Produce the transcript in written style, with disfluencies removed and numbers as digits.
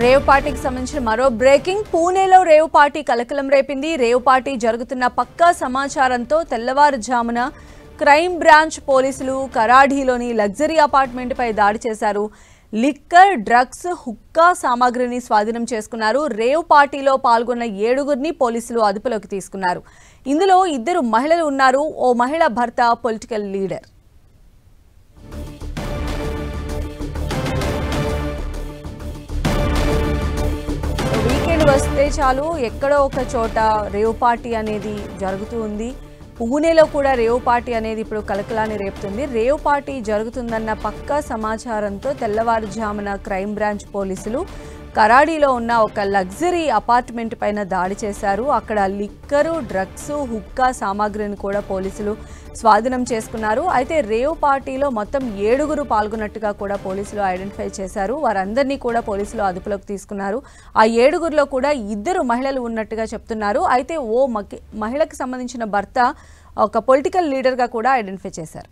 Rave పార్టీకి సంబంధించిన మరో బ్రేకింగ్. పూణేలో రేవ్ పార్టీ కలకలం రేపింది. రేవ్ పార్టీ జరుగుతున్న పక్కా సమాచారంతో తెల్లవారుజామున క్రైమ్ బ్రాంచ్ పోలీసులు కరాఢీలోని లగ్జరీ అపార్ట్మెంట్ పై దాడి చేశారు. లిక్కర్, డ్రగ్స్, హుక్కా సామాగ్రిని స్వాధీనం చేసుకున్నారు. రేవ్ పార్టీలో పాల్గొన్న 7గురిని పోలీసులు అదుపులోకి తీసుకున్నారు. ఇందులో 2 మహిళలు ఉన్నారు. ఓ మహిళ భర్త పొలిటికల్ లీడర్. వీకెండ్ వస్తే చాలు ఎక్కడో ఒక చోట రేవ్ పార్టీ అనేది జరుగుతూ ఉంది. పూణేలో కూడా రేవ్ పార్టీ అనేది ఇప్పుడు కలకలాన్ని రేపుతుంది. రేవ్ పార్టీ జరుగుతుందన్న పక్కా సమాచారంతో తెల్లవారుజామున క్రైమ్ బ్రాంచ్ పోలీసులు కరాడీలో ఉన్న ఒక లగ్జరీ అపార్ట్మెంట్ పైన దాడి చేశారు. అక్కడ లిక్కరు, డ్రగ్స్, హుక్కా సామాగ్రిని కూడా పోలీసులు స్వాధీనం చేసుకున్నారు. అయితే రేవ్ పార్టీలో మొత్తం 7గురు పాల్గొన్నట్టుగా కూడా పోలీసులు ఐడెంటిఫై చేశారు. వారందరినీ కూడా పోలీసులు అదుపులోకి తీసుకున్నారు. ఆ 7గురిలో కూడా 2 మహిళలు ఉన్నట్టుగా చెప్తున్నారు. అయితే ఓ మహిళకు సంబంధించిన భర్త ఒక పొలిటికల్ లీడర్గా కూడా ఐడెంటిఫై చేశారు.